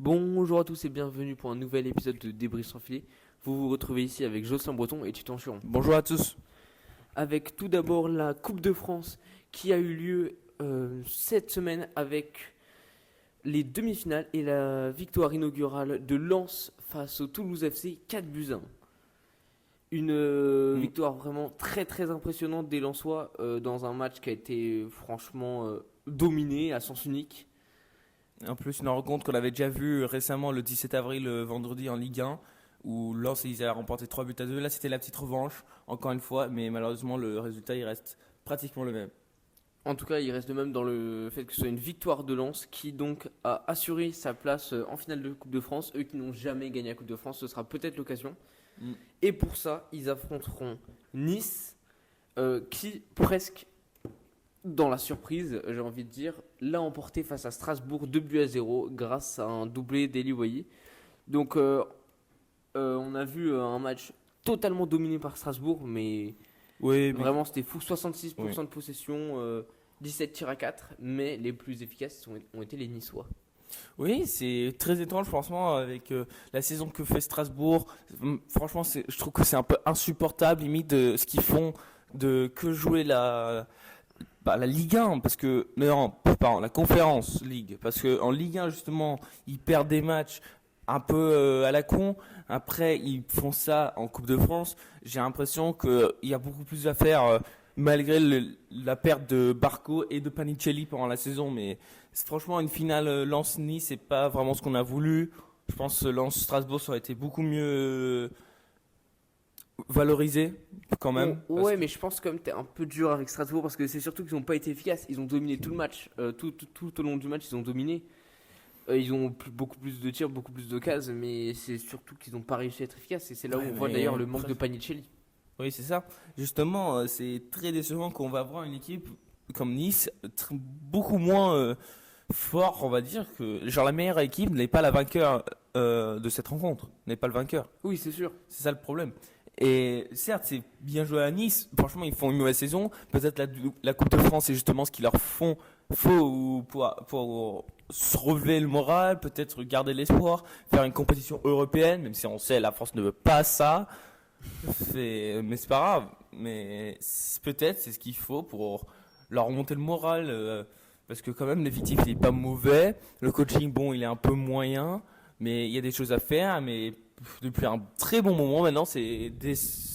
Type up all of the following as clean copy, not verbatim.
Bonjour à tous et bienvenue pour un nouvel épisode de Débris sans filet. Vous vous retrouvez ici avec Jocelyn Breton et Titan Churon. Bonjour à tous. Avec tout d'abord la Coupe de France qui a eu lieu cette semaine avec les demi-finales et la victoire inaugurale de Lens face au Toulouse FC 4-1. Une victoire vraiment très très impressionnante des Lensois dans un match qui a été franchement dominé à sens unique. En plus, une rencontre qu'on avait déjà vue récemment le 17 avril, vendredi en Ligue 1, où Lens ils avaient remporté 3-2. Là, c'était la petite revanche, encore une fois, mais malheureusement, le résultat il reste pratiquement le même. En tout cas, il reste de même dans le fait que ce soit une victoire de Lens qui donc a assuré sa place en finale de Coupe de France. Eux qui n'ont jamais gagné la Coupe de France, ce sera peut-être l'occasion. Et pour ça, ils affronteront Nice qui presque, dans la surprise, j'ai envie de dire, l'a emporté face à Strasbourg 2-0 grâce à un doublé d'Eli Wahi. Donc on a vu un match totalement dominé par Strasbourg, mais vraiment c'était fou, 66% de possession, 17 tirs à 4, mais les plus efficaces ont été les Niçois. Oui, c'est très étrange, franchement, avec la saison que fait Strasbourg. Franchement, je trouve que c'est un peu insupportable, limite, de ce qu'ils font, de que jouer la Ligue 1, parce que, non, pardon, la Conférence Ligue, parce que en Ligue 1, justement, ils perdent des matchs un peu à la con. Après, ils font ça en Coupe de France. J'ai l'impression qu'il y a beaucoup plus à faire, malgré la perte de Barco et de Panicelli pendant la saison. Mais franchement, une finale Lens-Nice, c'est pas vraiment ce qu'on a voulu. Je pense que Lens-Strasbourg, ça aurait été beaucoup mieux valorisé quand même. Ouais, mais je pense que t'es un peu dur avec Strasbourg parce que c'est surtout qu'ils n'ont pas été efficaces. Ils ont dominé tout le match, tout au long du match, ils ont dominé. Ils ont beaucoup plus de tirs, beaucoup plus d'occasions, mais c'est surtout qu'ils n'ont pas réussi à être efficaces. Et c'est là où on voit d'ailleurs le manque de Panicelli. Oui, c'est ça. Justement, c'est très décevant qu'on va voir une équipe comme Nice beaucoup moins fort, on va dire, que genre la meilleure équipe n'est pas la vainqueur de cette rencontre, n'est pas le vainqueur. Oui, c'est sûr. C'est ça le problème. Et certes, c'est bien joué à Nice. Franchement, ils font une mauvaise saison. Peut-être la Coupe de France, c'est justement ce qui leur faut pour se relever le moral, peut-être garder l'espoir, faire une compétition européenne, même si on sait la France ne veut pas ça. Mais c'est pas grave. Mais peut-être c'est ce qu'il faut pour leur remonter le moral. Parce que quand même, l'effectif il est pas mauvais. Le coaching, bon, il est un peu moyen. Mais il y a des choses à faire. Mais depuis un très bon moment maintenant, c'est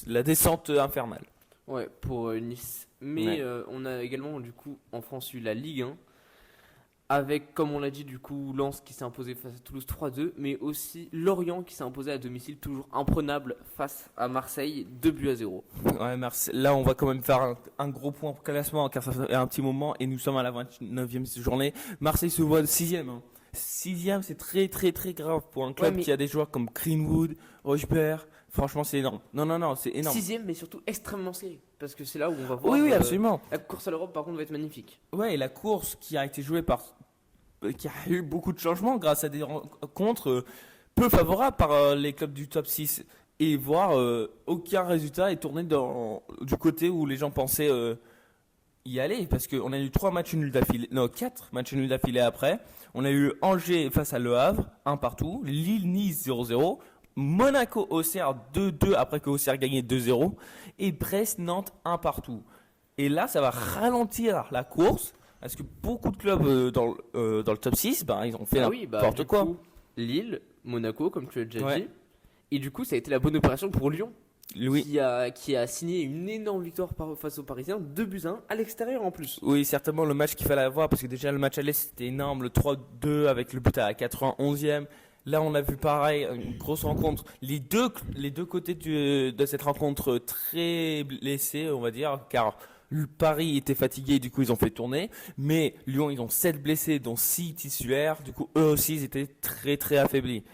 la descente infernale. Ouais, pour Nice. Mais on a également du coup en France eu la Ligue 1 avec, comme on l'a dit, du coup Lens qui s'est imposé face à Toulouse 3-2, mais aussi Lorient qui s'est imposé à domicile toujours imprenable face à Marseille 2-0. Ouais, là on va quand même faire un gros point pour classement car ça fait un petit moment et nous sommes à la 29e journée. Marseille se voit 6e. 6e, c'est très très très grave pour un club qui a des joueurs comme Greenwood, Rochbert. Franchement, c'est énorme. Non, c'est énorme. 6e, mais surtout extrêmement serré. Parce que c'est là où on va voir. Oui, absolument. La course à l'Europe, par contre, va être magnifique. Ouais, et la course qui a été jouée qui a eu beaucoup de changements grâce à des rencontres peu favorables par les clubs du top 6. Et voir aucun résultat est tourné du côté où les gens pensaient y aller. Parce qu'on a eu 4 matchs nuls d'affilée après. On a eu Angers face à Le Havre, 1 partout. Lille-Nice 0-0. Monaco-Auxerre 2-2 après que Auxerre gagnait 2-0. Et Brest-Nantes 1 partout. Et là, ça va ralentir la course. Parce que beaucoup de clubs dans le top 6, ils ont fait n'importe quoi. Coup, Lille, Monaco, comme tu l'as déjà dit. Et du coup, ça a été la bonne opération pour Lyon. Qui a signé une énorme victoire face aux Parisiens, 2-1 à l'extérieur en plus. Oui, certainement le match qu'il fallait avoir, parce que déjà le match aller c'était énorme, le 3-2 avec le but à la 91e. Là, on a vu pareil, une grosse rencontre. Les deux côtés de cette rencontre très blessés, on va dire, car le Paris était fatigué, du coup ils ont fait tourner. Mais Lyon, ils ont 7 blessés, dont 6 titulaires. Du coup, eux aussi, ils étaient très très affaiblis.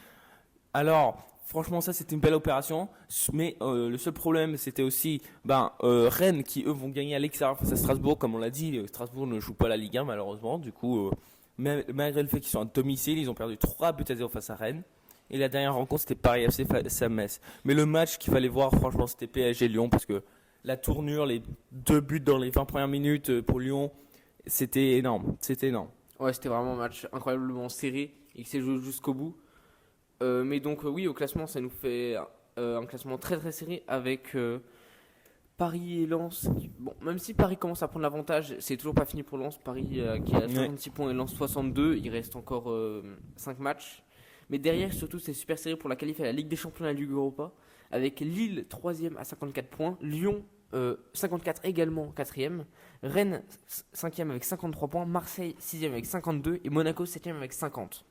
Alors, franchement, ça c'était une belle opération. Mais le seul problème, c'était aussi Rennes qui, eux, vont gagner à l'extérieur face à Strasbourg. Comme on l'a dit, Strasbourg ne joue pas la Ligue 1, malheureusement. Du coup, malgré le fait qu'ils sont à domicile, ils ont perdu 3-0 face à Rennes. Et la dernière rencontre, c'était Paris FC face à Metz. Mais le match qu'il fallait voir, franchement, c'était PSG-Lyon. Parce que la tournure, les 2 buts dans les 20 premières minutes pour Lyon, c'était énorme. Ouais, c'était vraiment un match incroyablement serré et qui s'est joué jusqu'au bout. Mais donc oui, au classement, ça nous fait un classement très très serré avec Paris et Lens. Bon, même si Paris commence à prendre l'avantage, c'est toujours pas fini pour Lens. Paris qui a 66 points et Lens 62. Il reste encore 5 matchs. Mais derrière, surtout, c'est super serré pour la qualif à la Ligue des Champions et la Ligue Europa. Avec Lille 3ème à 54 points. Lyon 54 également 4ème. Rennes 5ème avec 53 points. Marseille 6ème avec 52. Et Monaco 7ème avec 50.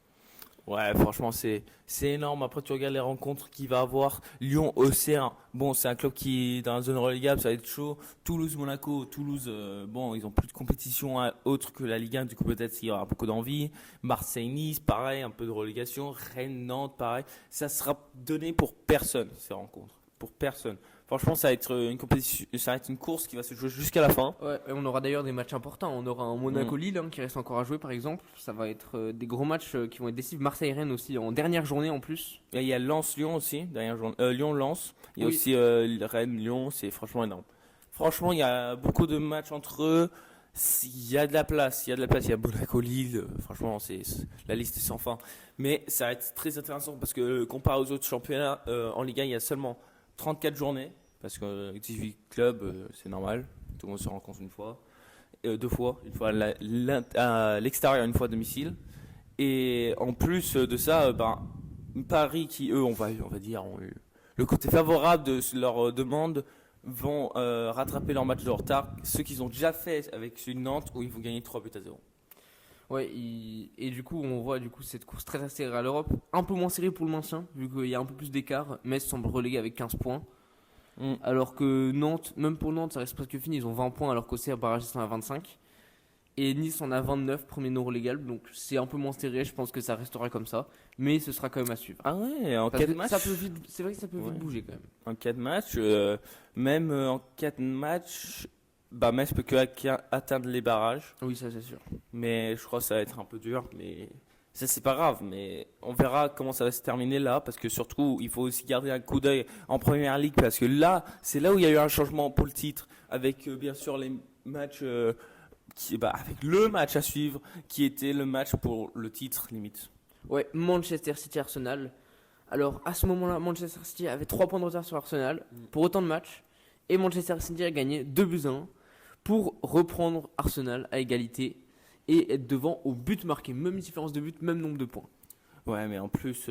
Ouais, franchement, c'est énorme. Après, tu regardes les rencontres qu'il va avoir. Lyon, Auxerre. Bon, c'est un club qui est dans la zone relégable, ça va être chaud. Toulouse, Monaco. Toulouse, bon, ils ont plus de compétition autre que la Ligue 1. Du coup, peut-être il y aura beaucoup d'envie. Marseille, Nice, pareil, un peu de relégation. Rennes, Nantes, pareil. Ça sera donné pour personne, ces rencontres. Pour personne. Franchement, ça va être une compétition, ça va être une course qui va se jouer jusqu'à la fin. Ouais, et on aura d'ailleurs des matchs importants. On aura un Monaco-Lille qui reste encore à jouer, par exemple. Ça va être des gros matchs qui vont être décisifs. Marseille-Rennes aussi en dernière journée en plus. Et il y a Lens-Lyon aussi, dernière journée. Lyon-Lens. Il y a aussi Rennes-Lyon. C'est franchement énorme. Franchement, il y a beaucoup de matchs entre eux. Il y a de la place. Il y a Monaco-Lille. Franchement, la liste est sans fin. Mais ça va être très intéressant parce que comparé aux autres championnats, en Ligue 1, il y a seulement 34 journées. Parce que 18 clubs, c'est normal. Tout le monde se rencontre une fois. 2 fois. Une fois à l'extérieur, une fois à domicile. Et en plus de ça, Paris qui, eux, on va dire, ont eu le côté favorable de leur demande, vont rattraper leur match de retard. Ceux qu'ils ont déjà fait avec celui de Nantes, où ils vont gagner 3-0. Ouais, et du coup, on voit cette course très serrée à l'Europe. Un peu moins serrée pour le maintien, vu qu'il y a un peu plus d'écart. Metz semble relégué avec 15 points. Alors que Nantes, même pour Nantes, ça reste presque fini. Ils ont 20 points alors qu'Auxerre barragiste en a 25. Et Nice en a 29, premier non relégable. Donc c'est un peu moins serré. Je pense que ça restera comme ça. Mais ce sera quand même à suivre. Ah ouais, en 4 matchs. C'est vrai que ça peut vite bouger quand même. En 4 matchs, même en 4 matchs, Metz peut que atteindre les barrages. Oui, ça c'est sûr. Mais je crois que ça va être un peu dur. Mais ça, c'est pas grave. Mais on verra comment ça va se terminer là. Parce que surtout, il faut aussi garder un coup d'œil en Première Ligue. Parce que là, c'est là où il y a eu un changement pour le titre. Avec bien sûr les matchs. Avec le match à suivre. Qui était le match pour le titre limite. Ouais, Manchester City Arsenal. Alors à ce moment-là, Manchester City avait 3 points de retard sur Arsenal pour autant de matchs. Et Manchester City a gagné 2-1 pour reprendre Arsenal à égalité et être devant au but marqué. Même différence de but, même nombre de points. Ouais, mais en plus,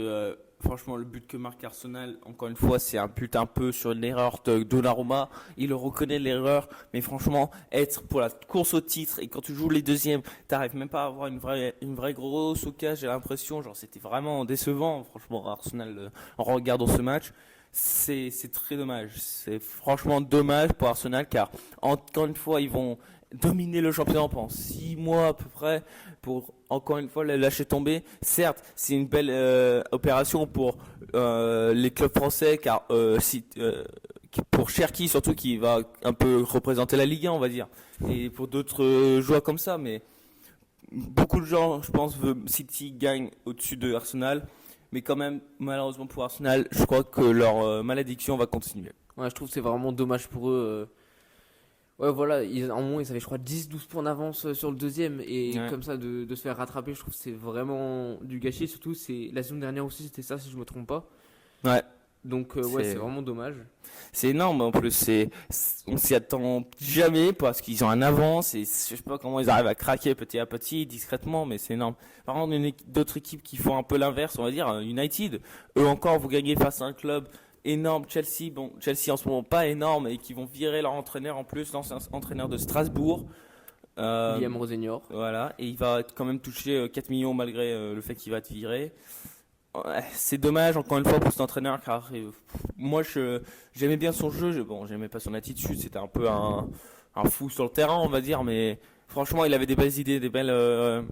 franchement, le but que marque Arsenal, encore une fois, c'est un but un peu sur une erreur de Donnarumma. Il reconnaît l'erreur, mais franchement, être pour la course au titre et quand tu joues les deuxièmes, t'arrives même pas à avoir une vraie grosse occasion. J'ai l'impression, genre, c'était vraiment décevant. Franchement, Arsenal, en regardant ce match, c'est très dommage. C'est franchement dommage pour Arsenal car encore une fois, ils vont dominer le championnat pendant 6 mois à peu près pour encore une fois le lâcher tomber. Certes, c'est une belle opération pour les clubs français car pour Cherki surtout qui va un peu représenter la Ligue 1 on va dire et pour d'autres joueurs comme ça, mais beaucoup de gens je pense veulent City gagne au-dessus de Arsenal, mais quand même malheureusement pour Arsenal je crois que leur malédiction va continuer. Ouais, je trouve que c'est vraiment dommage pour eux. Ouais, voilà, à un moment, ils avaient, je crois, 10-12 points d'avance sur le deuxième. Et comme ça, de se faire rattraper, je trouve que c'est vraiment du gâchis. Surtout, la saison dernière aussi, c'était ça, si je me trompe pas. Ouais. Donc, ouais, c'est vraiment dommage. C'est énorme, en plus. On s'y attend jamais parce qu'ils ont un avance. Et je sais pas comment ils arrivent à craquer petit à petit, discrètement, mais c'est énorme. Par contre, d'autres équipes qui font un peu l'inverse, on va dire, United. Eux encore, vous gagnez face à un club énorme. Chelsea en ce moment pas énorme et qui vont virer leur entraîneur en plus, l'ancien entraîneur de Strasbourg. William Rosenior. Voilà, et il va quand même toucher 4 millions malgré le fait qu'il va être viré. Ouais, c'est dommage encore une fois pour cet entraîneur car moi j'aimais bien son jeu, j'aimais pas son attitude, c'était un peu un fou sur le terrain on va dire, mais franchement il avait des belles idées, des belles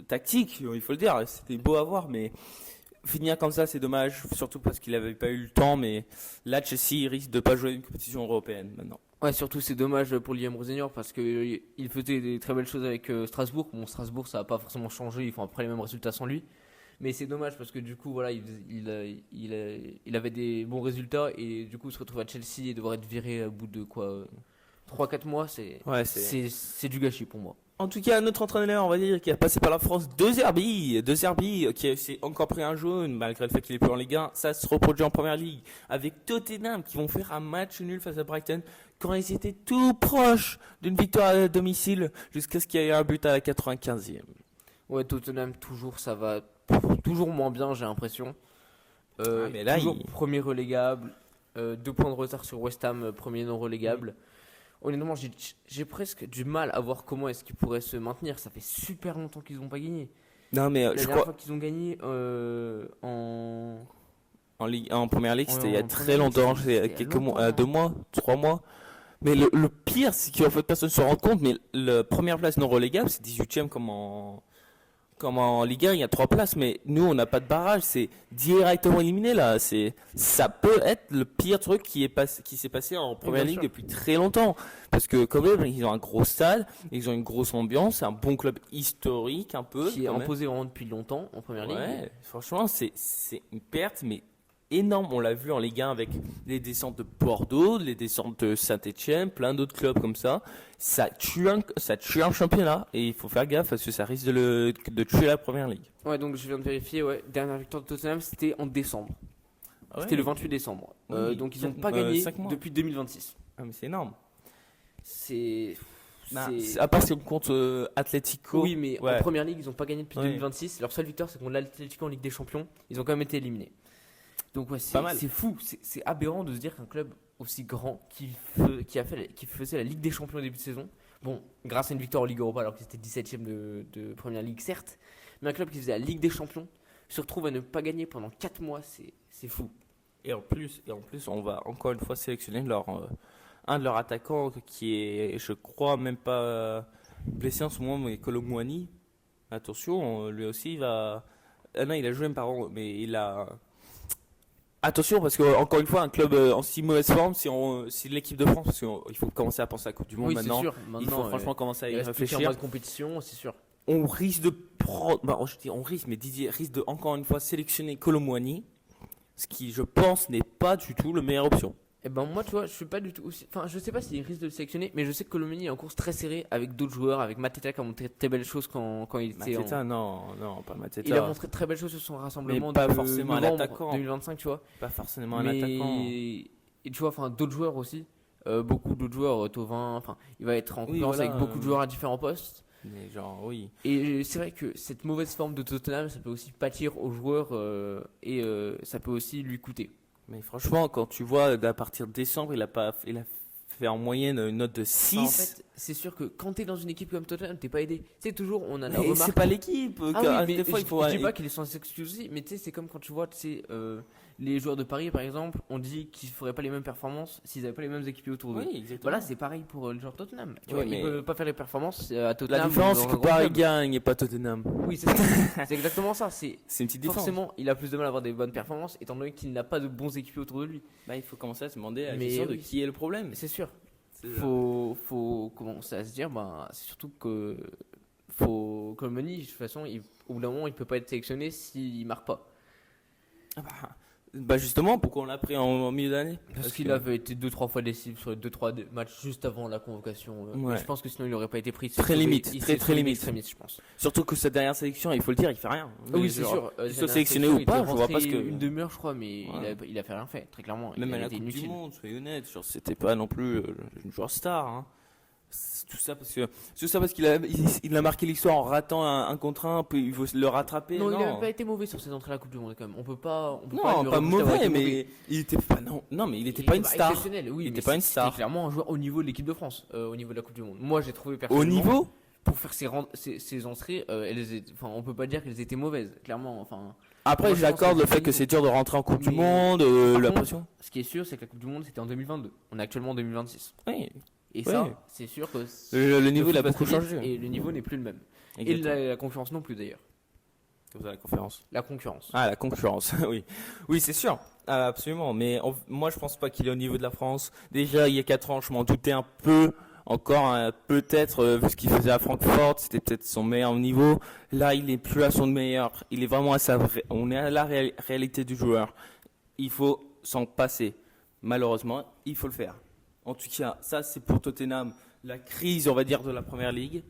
tactiques, il faut le dire, c'était beau à voir, mais finir comme ça, c'est dommage, surtout parce qu'il n'avait pas eu le temps, mais là, Chelsea risque de pas jouer une compétition européenne maintenant. Ouais, surtout c'est dommage pour Liam Rosenior parce qu'il faisait des très belles choses avec Strasbourg. Bon, Strasbourg, ça n'a pas forcément changé, ils font après les mêmes résultats sans lui. Mais c'est dommage parce que du coup, voilà, il avait des bons résultats et du coup, se retrouve à Chelsea et devoir être viré au bout de 3-4 mois, c'est du gâchis pour moi. En tout cas, notre entraîneur, on va dire, qui a passé par la France, De Zerbi, qui s'est encore pris un jaune, malgré le fait qu'il est plus en Ligue 1, ça se reproduit en Première Ligue, avec Tottenham, qui vont faire un match nul face à Brighton, quand ils étaient tout proches d'une victoire à domicile, jusqu'à ce qu'il y ait un but à la 95e. Ouais, Tottenham, toujours, ça va toujours moins bien, j'ai l'impression. Mais là, toujours premier relégable, 2 points de retard sur West Ham, premier non relégable. Honnêtement, j'ai presque du mal à voir comment est-ce qu'ils pourraient se maintenir. Ça fait super longtemps qu'ils n'ont pas gagné. Non, mais La je dernière crois fois qu'ils ont gagné en Première Ligue, c'était il y a en très Première Ligue, longtemps, c'était il y a quelques longtemps. mois, 2 mois, 3 mois. Mais le pire, c'est qu'en fait, personne ne se rend compte, mais la première place non relégable, c'est 18e comme en Ligue 1, il y a 3 places, mais nous, on n'a pas de barrage, c'est directement éliminé là. Ça peut être le pire truc qui s'est passé en Première Ligue depuis très longtemps. Parce que quand même, ils ont un gros stade, ils ont une grosse ambiance, c'est un bon club historique un peu. Qui est quand même. imposé vraiment depuis longtemps en Première Ligue. Ouais, franchement, c'est une perte, mais énorme. On l'a vu en Ligue 1 avec les descentes de Bordeaux, les descentes de Saint-Etienne, plein d'autres clubs comme ça. Ça tue un championnat et il faut faire gaffe parce que ça risque de tuer la Première Ligue. Ouais, donc je viens de vérifier, ouais. Dernière victoire de Tottenham, c'était en décembre. Ah ouais. C'était le 28 décembre. Oui, Donc ils n'ont 4 pas gagné 5 mois. depuis 2026. Ah, mais c'est énorme. C'est. À part si on compte Atlético. Oui, mais ouais. en Première Ligue, ils n'ont pas gagné depuis Ouais. 2026. Leur seule victoire, c'est contre l'Atlético en Ligue des Champions. Ils ont quand même été éliminés. Donc ouais, Pas mal. c'est fou, c'est aberrant de se dire qu'un club aussi grand qui faisait la Ligue des Champions au début de saison, bon, grâce à une victoire en Ligue Europa alors que c'était 17ème de Première Ligue certes, mais un club qui faisait la Ligue des Champions se retrouve à ne pas gagner pendant 4 mois, c'est fou. Et en plus, on va encore une fois sélectionner un de leurs attaquants qui est, je crois, même pas blessé en ce moment, mais Colomouani. Attention, lui aussi il va. Ah non, il a joué même pas, mais il a. Attention, parce que encore une fois, un club en si mauvaise forme, si l'équipe de France, parce qu'il faut commencer à penser à la Coupe du Monde Oui, maintenant. c'est sûr. Il faut franchement commencer à il y reste plus qu'un réfléchir. mois de compétition, c'est sûr. On risque de prendre, je dis on risque, mais Didier risque de encore une fois sélectionner Colomouani, ce qui, je pense, n'est pas du tout la meilleure option. Et ben moi, tu vois, je suis pas du tout aussi. Enfin, je sais pas s'il risque de le sélectionner, mais je sais que Colomani est en course très serrée avec d'autres joueurs, avec Mateta qui a montré de très belles choses quand il était Mateta, non, pas Mateta. Il a montré de très belles choses sur son rassemblement Mais pas de forcément un novembre attaquant. 2025, tu vois. Pas forcément un Mais attaquant. et tu vois, enfin d'autres joueurs aussi, beaucoup d'autres joueurs, Thauvin, enfin il va être en concurrence voilà, avec beaucoup de joueurs à différents postes. Mais genre, oui. Et c'est vrai que cette mauvaise forme de Tottenham, ça peut aussi pâtir aux joueurs et ça peut aussi lui coûter. Mais franchement, quand tu vois, à partir de décembre, il a fait en moyenne une note de 6. En fait, c'est sûr que quand t'es dans une équipe comme Tottenham, t'es pas aidé. Tu sais, toujours, on a la mais remarque. c'est pas l'équipe. Ah oui, des fois, il faut. je dis pas qu'il est sans excuse aussi, mais tu sais, c'est comme quand tu vois, tu sais, les joueurs de Paris, par exemple, on dit qu'ils feraient pas les mêmes performances s'ils avaient pas les mêmes équipiers autour d'eux. Oui, exactement. Voilà, c'est pareil pour le joueur Tottenham. Tu Oui, vois, mais- il peut pas faire les performances à Tottenham. La différence, c'est dans que un grand Paris club. gagne et pas Tottenham. Oui, c'est ça. C'est exactement ça. C'est C'est une petite différence. forcément, il a plus de mal à avoir des bonnes performances étant donné qu'il n'a pas de bons équipiers autour de lui. Bah, il faut commencer à se demander à la Mais question de oui. qui est le problème. C'est sûr. C'est ça. Faut commencer à se dire, bah, c'est surtout que comme Moni, de toute façon, au bout d'un moment, il peut pas être sélectionné s'il marque pas. Bah justement, pourquoi on l'a pris en milieu d'année? Parce qu'il avait été 2-3 fois décisif sur les 2-3 matchs juste avant la convocation. Ouais. Mais je pense que sinon il aurait pas été pris. Très limite, Il très, s'est très sauvé limite. extrémiste, je pense. Surtout que sa dernière sélection, il faut le dire, il fait rien. Oui, c'est Genre, sûr. qu'il Sa soit dernière sélectionné sélection, ou il pas, était je vois pas ce rentré que. une demi-heure, je crois, mais Ouais. il a fait rien fait, très clairement. Même il à a la été Coupe inutile. du Monde, soyez honnête, genre c'était pas non plus une joueur star. Hein. C'est tout ça parce qu'il a marqué l'histoire en ratant un contre un, puis il faut le rattraper. Non, Non, il n'a pas été mauvais sur ses entrées à la Coupe du Monde quand même. On peut pas lui pas reprocher d'avoir mauvais, été mais il était pas non, mais il était pas une star. Exceptionnel, oui, Il mais était pas une c'était star. clairement un joueur au niveau de l'équipe de France, au niveau de la Coupe du Monde. Moi, j'ai trouvé Au personnellement niveau, pour faire ses entrées, on peut pas dire qu'elles étaient mauvaises, clairement. Enfin, après Moi, je pense j'accorde que le c'est fait pas que niveau. c'est dur de rentrer en Coupe du Mais- Monde, Par la contre, pression. ce qui est sûr, c'est que la Coupe du Monde c'était en 2022. On est actuellement en 2026. Oui, Et Oui. ça, c'est sûr que le niveau il a foot va beaucoup très vite changé. et le niveau n'est plus le même. Et Exactement. la concurrence non plus d'ailleurs. Comme ça, la conférence. La concurrence. Ah, la concurrence, oui. Oui, c'est sûr. Ah, absolument. Mais moi, je pense pas qu'il est au niveau de la France. Déjà, il y a 4 ans, je m'en doutais un peu. Encore, peut-être, vu ce qu'il faisait à Francfort, c'était peut-être son meilleur niveau. Là, il est plus à son meilleur. Il est vraiment à on est à la réalité du joueur. Il faut s'en passer. Malheureusement, il faut le faire. En tout cas, ça, c'est pour Tottenham. La crise, on va dire, de la première ligue.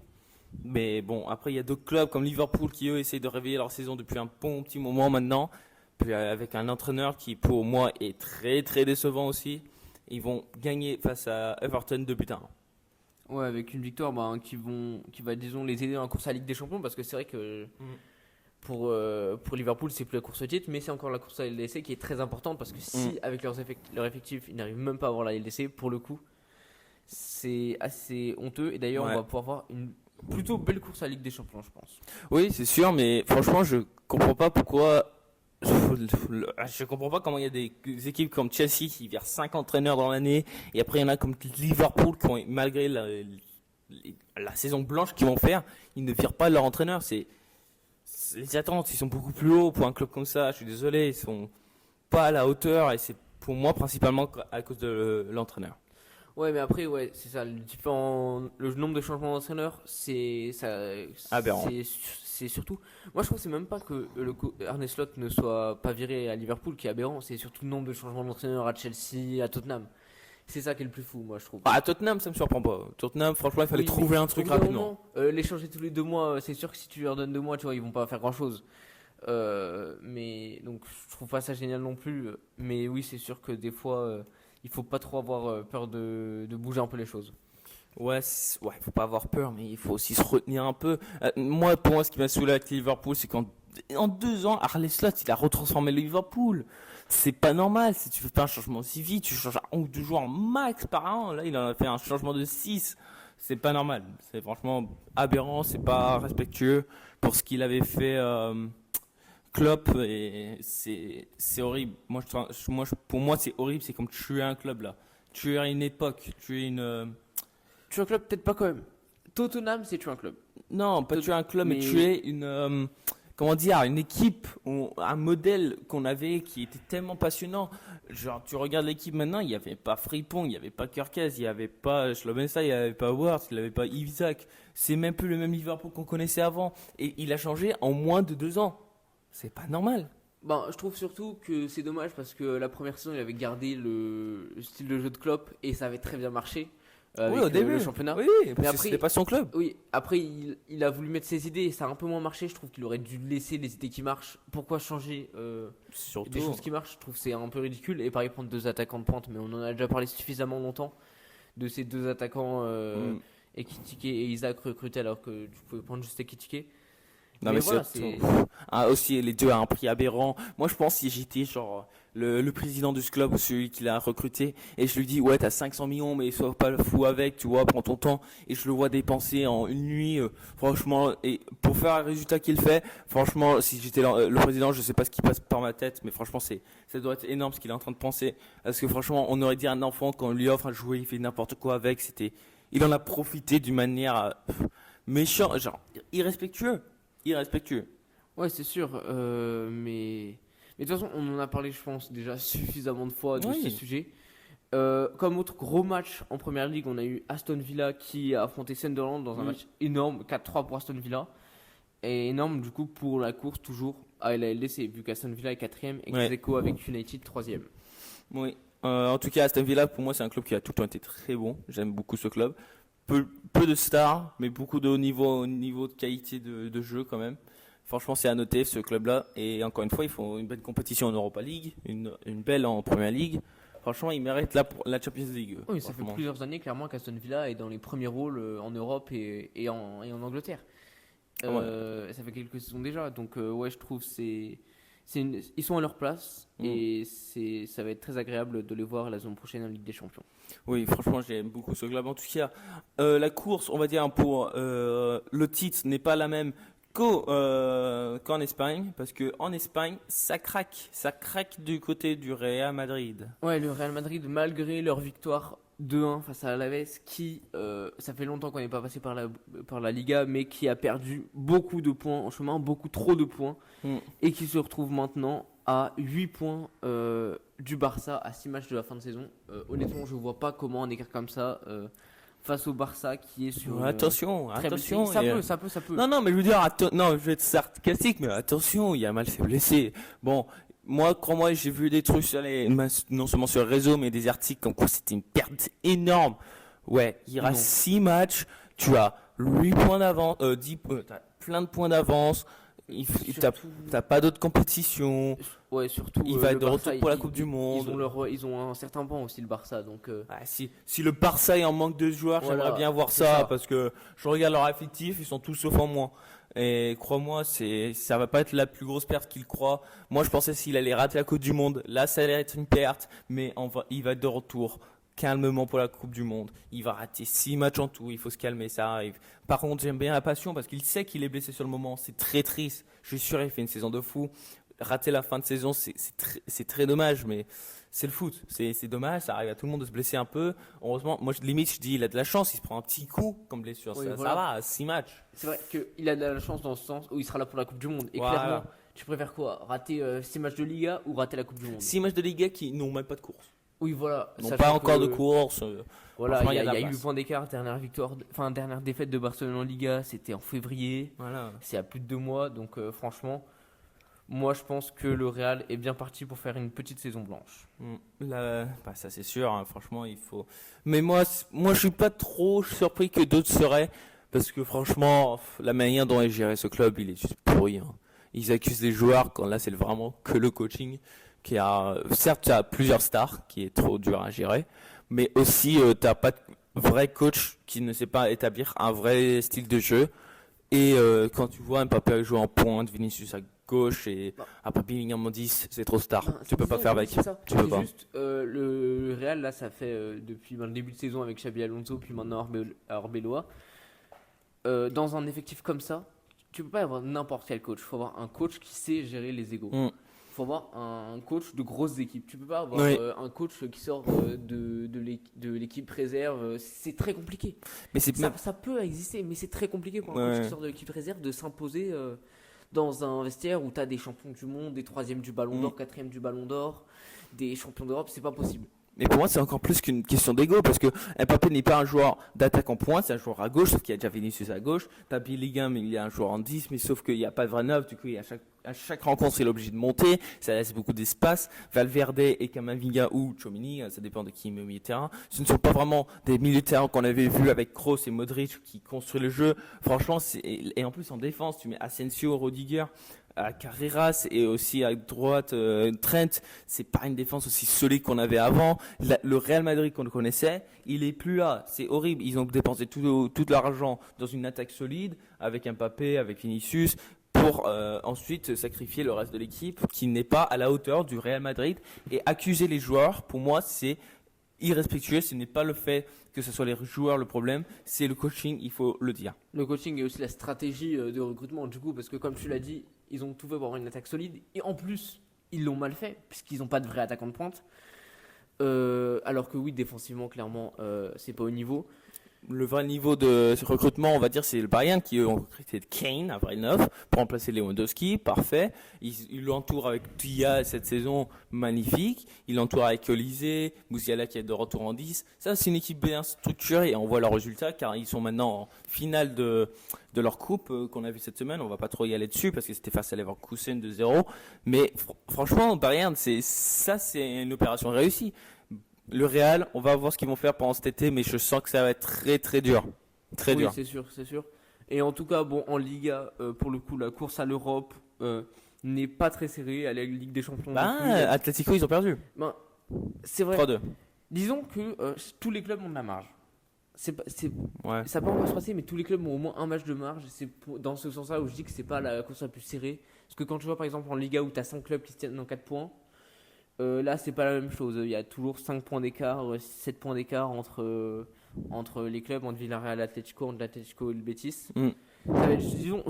Mais bon, après, il y a d'autres clubs comme Liverpool qui, eux, essayent de réveiller leur saison depuis un bon petit moment maintenant. Puis avec un entraîneur qui, pour moi, est très, très décevant aussi. Ils vont gagner face à Everton 2-1. Ouais, avec une victoire qui va, disons, les aider dans la course à la Ligue des Champions, parce que c'est vrai que pour Liverpool, c'est plus la course au titre, mais c'est encore la course à la LDC qui est très importante, parce que si, avec leur effectif, ils n'arrivent même pas à avoir la LDC, pour le coup, c'est assez honteux. Et d'ailleurs, on va pouvoir voir une plutôt belle course à la Ligue des Champions, je pense. Oui, c'est sûr, mais franchement, je comprends pas pourquoi. Je comprends pas comment il y a des équipes comme Chelsea qui virent 5 entraîneurs dans l'année, et après il y en a comme Liverpool qui ont, malgré la saison blanche qu'ils vont faire, ils ne virent pas leur entraîneur. Les attentes, ils sont beaucoup plus hauts pour un club comme ça. Je suis désolé, ils sont pas à la hauteur, et c'est pour moi principalement à cause de l'entraîneur. Ouais, mais après, c'est ça. Le nombre de changements d'entraîneur, aberrant. C'est surtout. Moi, je trouve que c'est même pas que Arne Slot ne soit pas viré à Liverpool qui est aberrant. C'est surtout le nombre de changements d'entraîneur à Chelsea, à Tottenham. C'est ça qui est le plus fou, moi, je trouve. À Tottenham, ça me surprend pas. Tottenham, franchement, il fallait trouver un truc rapidement. Les changer tous les 2 mois, c'est sûr que si tu leur donnes 2 mois, tu vois, ils vont pas faire grand chose. Mais donc, je trouve pas ça génial non plus. Mais oui, c'est sûr que des fois. Il faut pas trop avoir peur de bouger un peu les choses. Ouais, faut pas avoir peur, mais il faut aussi se retenir un peu. Pour moi, ce qui m'a saoulé avec Liverpool, c'est qu'en 2 ans, Arne Slot, il a retransformé le Liverpool. C'est pas normal. Si tu fais pas un changement aussi vite, tu changes 1 ou 2 joueurs max par an. Là, il en a fait un changement de 6. C'est pas normal. C'est franchement aberrant. C'est pas respectueux pour ce qu'il avait fait. Klopp, et c'est horrible. Pour moi, c'est horrible. C'est comme tuer un club là. Tuer une époque. Tuer un club, peut-être pas quand même. Tottenham, c'est tuer un club. Non, pas tuer un club, mais tuer une équipe, un modèle qu'on avait qui était tellement passionnant. Genre, tu regardes l'équipe maintenant, il n'y avait pas Frimpong, il n'y avait pas Kerkez, il n'y avait pas Slovenstein, il n'y avait pas Ward, il n'y avait pas Isak. C'est même plus le même Liverpool qu'on connaissait avant. Et il a changé en moins de 2 ans. C'est pas normal. Je trouve surtout que c'est dommage parce que la première saison, il avait gardé le style de jeu de Klopp et ça avait très bien marché avec au début. le championnat. Oui, mais après, c'était pas son club. Oui, après, il a voulu mettre ses idées et ça a un peu moins marché. Je trouve qu'il aurait dû laisser les idées qui marchent. Pourquoi changer des choses qui marchent? Je trouve que c'est un peu ridicule. Et pareil, prendre 2 attaquants de pointe, mais on en a déjà parlé suffisamment longtemps de ces 2 attaquants, Ekitike et Isaac recrutés alors que tu pouvais prendre juste Ekitike. Non, mais voilà, aussi les 2 à un prix aberrant. Moi, je pense si j'étais genre le président du club ou celui qui l'a recruté et je lui dis ouais, t'as 500 millions, mais sois pas fou avec, tu vois, prends ton temps, et je le vois dépenser en une nuit, franchement, et pour faire un résultat qu'il fait, franchement, si j'étais le président, je sais pas ce qui passe par ma tête, mais franchement, ça doit être énorme ce qu'il est en train de penser, parce que franchement, on aurait dit un enfant quand on lui offre un jouet, il fait n'importe quoi avec, il en a profité d'une manière méchante, genre irrespectueux. Ouais, c'est sûr. Mais de toute façon, on en a parlé, je pense, déjà suffisamment de fois de ce sujet. Comme autre gros match en première ligue, on a eu Aston Villa qui a affronté Sunderland dans un match énorme, 4-3 pour Aston Villa. Et énorme du coup pour la course toujours à la LDC, vu qu'Aston Villa est 4ème et Xeco avec United 3ème. Oui, en tout cas, Aston Villa, pour moi, c'est un club qui a tout le temps été très bon. J'aime beaucoup ce club. Peu de stars, mais beaucoup de haut niveau de qualité de jeu quand même. Franchement, c'est à noter ce club-là. Et encore une fois, ils font une belle compétition en Europa League, une belle en Premier League. Franchement, ils méritent la Champions League. Oui, ça fait plusieurs années clairement qu'Aston Villa est dans les premiers rôles en Europe et en Angleterre. Ça fait quelques saisons déjà. Donc je trouve ils sont à leur place et ça va être très agréable de les voir la saison prochaine en Ligue des Champions. Oui, franchement, j'aime beaucoup ce club. En tout cas, la course, on va dire, pour le titre n'est pas la même qu'en Espagne, parce qu'en Espagne, ça craque du côté du Real Madrid. Ouais, le Real Madrid, malgré leur victoire 2-1 face à Alaves, qui, ça fait longtemps qu'on n'est pas passé par la Liga, mais qui a perdu beaucoup de points en chemin, beaucoup trop de points, et qui se retrouve maintenant à 8 points du Barça à 6 matchs de la fin de saison. Honnêtement, je ne vois pas comment un écart comme ça face au Barça qui est sur attention. Ça peut. Non, mais je veux dire, je vais être sarcastique, mais attention, il y a mal fait blessé. Bon, moi, crois-moi, j'ai vu des trucs non seulement sur le réseau, mais des articles comme quoi c'était une perte énorme. Ouais, il reste 6 matchs, tu as 8 points d'avance, t'as plein de points d'avance. T'as pas d'autres compétitions. Ouais, surtout. Il va être de Barça, retour pour la Coupe du Monde. Ils ont un certain banc aussi, le Barça. Donc, si le Barça est en manque de joueurs, voilà, j'aimerais bien voir ça, parce que je regarde leur effectif, ils sont tous sauf en moins. Et crois-moi, ça va pas être la plus grosse perte qu'il croit. Moi, je pensais s'il allait rater la Coupe du Monde, là, ça allait être une perte, mais il va être de retour calmement pour la Coupe du Monde. Il va rater 6 matchs en tout, il faut se calmer, ça arrive. Par contre, j'aime bien la passion parce qu'il sait qu'il est blessé sur le moment, c'est très triste. Je suis sûr, il fait une saison de fou. Rater la fin de saison, c'est très dommage, mais c'est le foot. C'est dommage, ça arrive à tout le monde de se blesser un peu. Heureusement, moi, limite, je dis, il a de la chance, il se prend un petit coup comme blessure. Oui, ça voilà. va, 6 matchs. C'est vrai qu'il a de la chance dans ce sens où il sera là pour la Coupe du Monde. Et Voilà. clairement, tu préfères quoi? Rater 6 matchs de Liga ou rater la Coupe du Monde? 6 matchs de Liga qui n'ont même pas de course. Oui, voilà. N'ont Sachant pas encore que, de course. Voilà, Franchement, il y de la a eu place. 8 points d'écart. Dernière défaite de Barcelone en Liga, c'était en février. Voilà. C'est à plus de 2 mois. Donc, franchement, moi, je pense que le Real est bien parti pour faire une petite saison blanche. Ça c'est sûr, hein, franchement il faut. Mais moi je suis pas trop surpris que d'autres seraient, parce que franchement la manière dont est géré ce club, il est juste pourri. Hein. Ils accusent les joueurs quand là c'est vraiment que le coaching qui a, certes tu as plusieurs stars qui est trop dur à gérer, mais aussi t'as pas de vrai coach qui ne sait pas établir un vrai style de jeu. Et quand tu vois Mbappé jouer en pointe, Vinicius à gauche et après Bellingham en 10, c'est trop star. Tu peux pas faire avec. Tu peux pas. Juste le Real là, ça fait depuis le début de saison avec Xabi Alonso, puis maintenant Arbeloa. Dans un effectif comme ça, tu peux pas avoir n'importe quel coach. Il faut avoir un coach qui sait gérer les égos. Il faut avoir un coach de grosses équipes. Tu peux pas avoir un coach qui sort de l'équipe réserve. C'est très compliqué. Mais ça peut exister, mais c'est très compliqué pour un coach qui sort de l'équipe réserve de s'imposer dans un vestiaire où tu as des champions du monde, des 3e du Ballon d'Or, 4e du Ballon d'Or, des champions d'Europe. C'est pas possible. Mais pour moi, c'est encore plus qu'une question d'ego, parce que Mbappé n'est pas un joueur d'attaque en pointe, c'est un joueur à gauche, sauf qu'il y a déjà Vinicius à gauche. T'as Bellingham, il y a un joueur en 10, mais sauf qu'il n'y a pas de vrai neuf, du coup, à chaque rencontre, il est obligé de monter, ça laisse beaucoup d'espace. Valverde et Camavinga ou Tchouaméni, ça dépend de qui met au milieu de terrain. Ce ne sont pas vraiment des milieux de terrain qu'on avait vu avec Kroos et Modric qui construisent le jeu. Franchement, et en plus en défense, tu mets Asensio, Rudiger, à Carreras et aussi à droite Trent, c'est pas une défense aussi solide qu'on avait avant. Le Real Madrid qu'on connaissait, il est plus là, c'est horrible. Ils ont dépensé tout leur argent dans une attaque solide avec Mbappé, avec Vinicius, pour ensuite sacrifier le reste de l'équipe qui n'est pas à la hauteur du Real Madrid. Et accuser les joueurs, pour moi, c'est irrespectueux. Ce n'est pas le fait que ce soit les joueurs le problème, c'est le coaching, il faut le dire. Le coaching et aussi la stratégie de recrutement, du coup, parce que comme tu l'as dit, ils ont tout fait pour avoir une attaque solide. Et en plus, ils l'ont mal fait, puisqu'ils n'ont pas de vrai attaquant de pointe. Alors que oui, défensivement, clairement, c'est pas au niveau. Le vrai niveau de recrutement, on va dire, c'est le Bayern qui ont recruté Kane à vrai neuf pour remplacer Lewandowski, parfait. Ils l'entourent avec Dia cette saison, magnifique. Ils l'entourent avec Olise, Musiala qui est de retour en 10. Ça, c'est une équipe bien structurée et on voit leurs résultats car ils sont maintenant en finale de leur coupe qu'on a vu cette semaine. On va pas trop y aller dessus parce que c'était face à Leverkusen 2-0. Mais franchement, Bayern, c'est une opération réussie. Le Real, on va voir ce qu'ils vont faire pendant cet été, mais je sens que ça va être très très dur. Très dur. Oui, c'est sûr. Et en tout cas, bon, en Liga, pour le coup, la course à l'Europe n'est pas très serrée. À la Ligue des Champions. Atlético, ils ont perdu. C'est vrai. 3-2. Disons que tous les clubs ont de la marge. Ça peut encore se passer, mais tous les clubs ont au moins un match de marge. C'est dans ce sens-là où je dis que c'est pas la course la plus serrée. Parce que quand tu vois par exemple en Liga où tu as 5 clubs qui se tiennent dans 4 points, là c'est pas la même chose. Il y a toujours 5 points d'écart, 7 points d'écart entre les clubs, entre Villarreal et Atlético, entre l'Atlético et le Betis. Disons,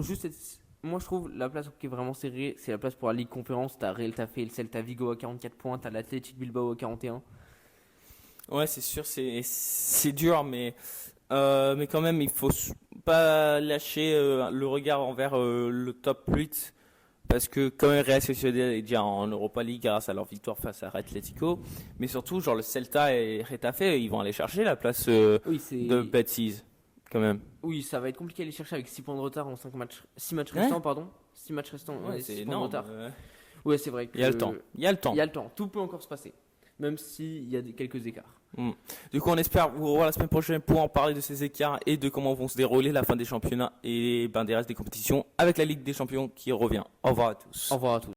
moi je trouve la place qui est vraiment serrée, c'est la place pour la Ligue Conférence. T'as Real Tafé et le Celta Vigo à 44 points, t'as l'Athletic Bilbao à 41. Ouais, c'est sûr, c'est dur, mais quand même, il faut pas lâcher le regard envers le top 8. Parce que quand même Real Sociedad est déjà en Europa League grâce à leur victoire face à Atlético, mais surtout genre le Celta et Getafe, ils vont aller chercher la place de Betis quand même. Oui, ça va être compliqué à aller chercher avec 6 points de retard en 6 matchs restants, pardon. 6 matchs restants, c'est 6 points de énorme. retard. Ouais, c'est vrai que Il y a le temps. tout peut encore se passer. même s'il y a quelques écarts. Du coup, on espère vous revoir la semaine prochaine pour en parler de ces écarts et de comment vont se dérouler la fin des championnats et des restes des compétitions avec la Ligue des Champions qui revient. Au revoir à tous. Au revoir à tous.